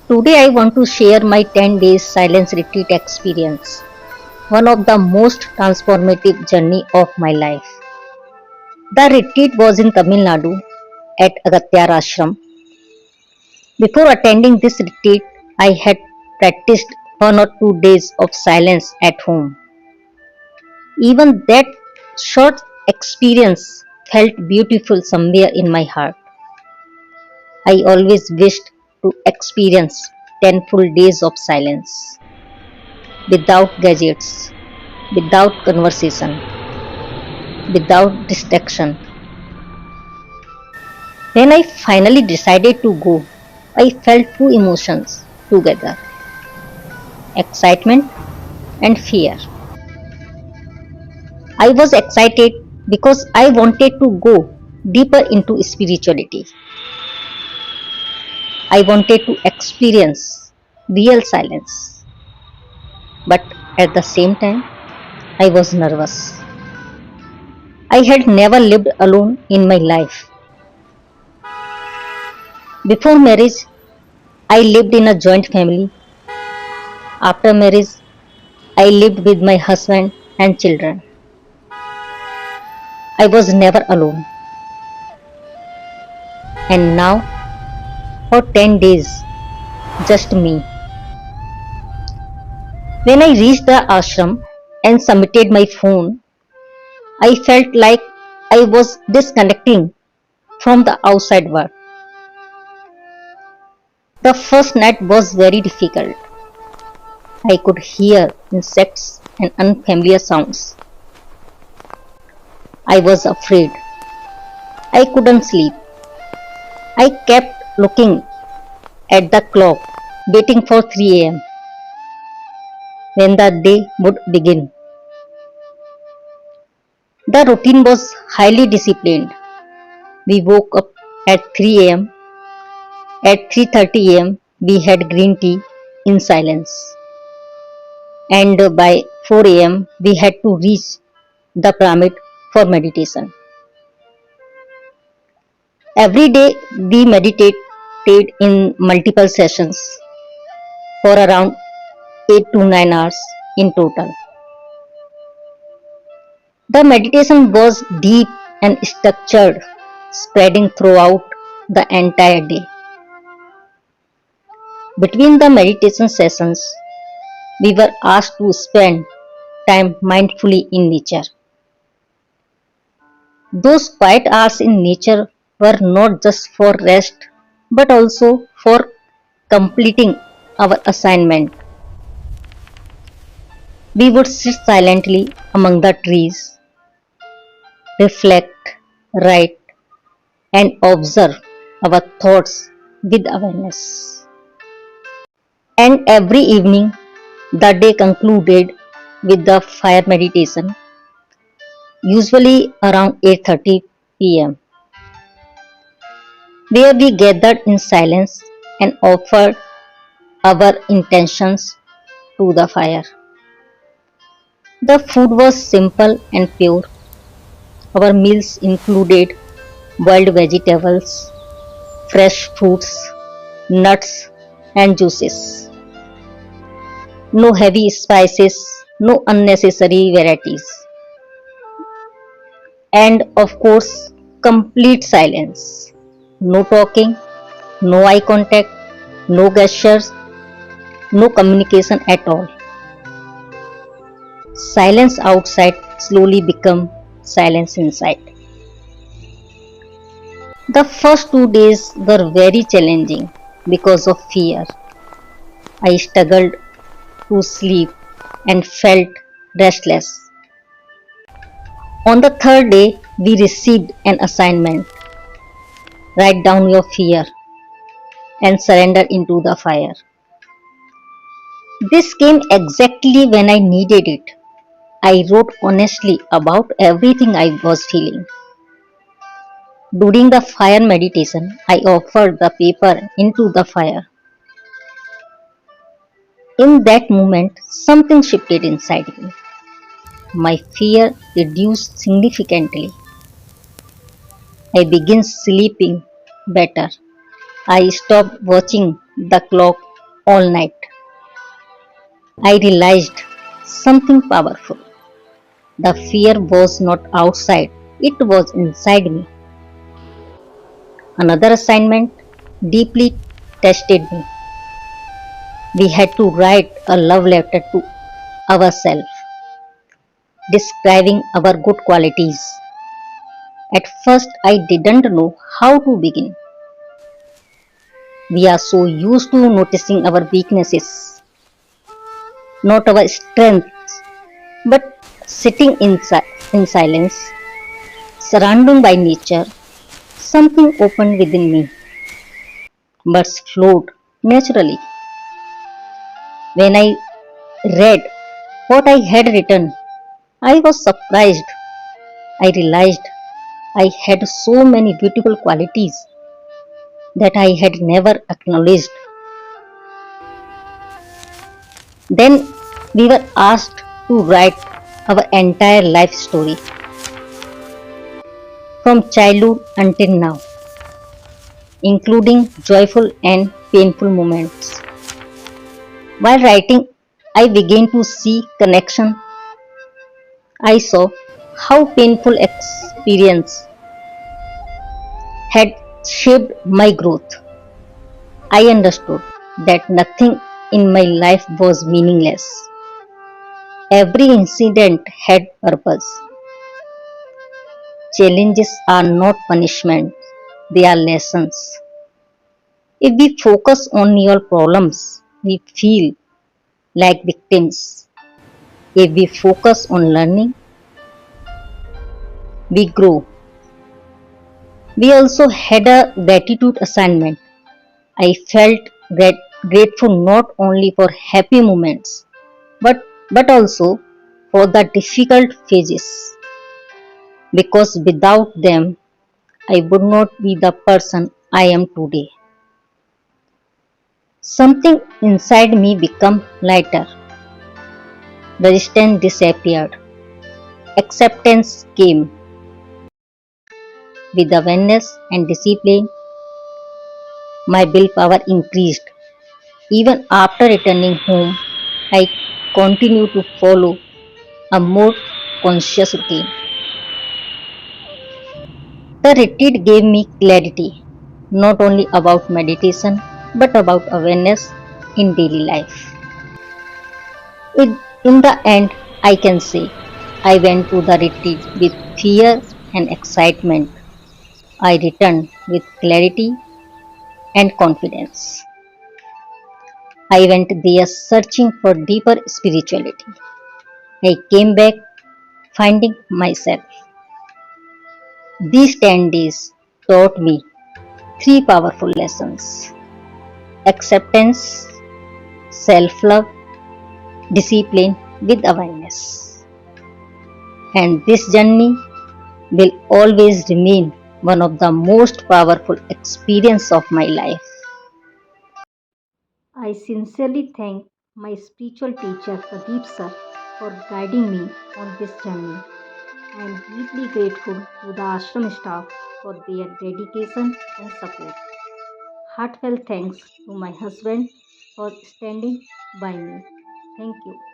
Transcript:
Today I want to share my 10 days silence retreat experience, one of the most transformative journey of my life. The retreat was in Tamil Nadu at Agatyar Ashram. Before attending this retreat, I had practiced 1 or 2 days of silence at home. Even that short experience felt beautiful somewhere in my heart. I always wished to experience 10 full days of silence, without gadgets, without conversation, without distraction. When I finally decided to go, I felt two emotions together: excitement and fear. I was excited because I wanted to go deeper into spirituality. I wanted to experience real silence. But at the same time, I was nervous. I had never lived alone in my life. Before marriage, I lived in a joint family. After marriage, I lived with my husband and children. I was never alone. And now, for 10 days, just me. When I reached the ashram and submitted my phone, I felt like I was disconnecting from the outside world. The first night was very difficult. I could hear insects and unfamiliar sounds. I was afraid. I couldn't sleep. I kept looking at the clock, waiting for 3 am when the day would begin. The routine was highly disciplined. We woke up at 3 am. At 3:30 am, we had green tea in silence. And by 4 am, we had to reach the pyramid for meditation. Every day, we meditated in multiple sessions for around 8 to 9 hours in total. The meditation was deep and structured, spreading throughout the entire day. Between the meditation sessions, we were asked to spend time mindfully in nature. Those quiet hours in nature were not just for rest but also for completing our assignment. We would sit silently among the trees, reflect, write, and observe our thoughts with awareness. And every evening, the day concluded with the fire meditation, usually around 8:30 pm, where we gathered in silence and offered our intentions to the fire. The food was simple and pure. Our meals included boiled vegetables, fresh fruits, nuts, and juices. No heavy spices, no unnecessary varieties. And of course, complete silence. No talking, no eye contact, no gestures, no communication at all. Silence outside slowly become silence inside. The first 2 days were very challenging because of fear. I struggled to sleep and felt restless. On the third day, we received an assignment: write down your fear and surrender into the fire. This came exactly when I needed it. I wrote honestly about everything I was feeling. During the fire meditation, I offered the paper into the fire. In that moment, something shifted inside me. My fear reduced significantly. I began sleeping better. I stopped watching the clock all night. I realized something powerful. The fear was not outside, it was inside me. Another assignment deeply tested me. We had to write a love letter to ourselves, describing our good qualities. At first, I didn't know how to begin. We are so used to noticing our weaknesses, not our strengths, but sitting in silence, surrounded by nature, something opened within me. Words flowed naturally. When I read what I had written, I was surprised. I realized I had so many beautiful qualities that I had never acknowledged. Then we were asked to write our entire life story from childhood until now, including joyful and painful moments. While writing, I began to see connection. I saw how painful experience had shaped my growth. I understood that nothing in my life was meaningless. Every incident had purpose. Challenges are not punishment, they are lessons. If we focus on your problems, we feel like victims. If we focus on learning, we grow. We also had a gratitude assignment. I felt grateful not only for happy moments but also for the difficult phases because without them I would not be the person I am today. Something inside me became lighter. Resistance disappeared. Acceptance came. With awareness and discipline, my willpower increased. Even after returning home, I continue to follow a more conscious routine. The retreat gave me clarity, not only about meditation, but about awareness in daily life. In the end, I can say I went to the retreat with fear and excitement. I returned with clarity and confidence. I went there searching for deeper spirituality. I came back finding myself. These 10 days taught me three powerful lessons: acceptance, self love, discipline with awareness. And this journey will always remain one of the most powerful experiences of my life. I sincerely thank my spiritual teacher Pradeep sir for guiding me on this journey. I am deeply grateful to the ashram staff for their dedication and support. Heartfelt thanks to my husband for standing by me. Thank you.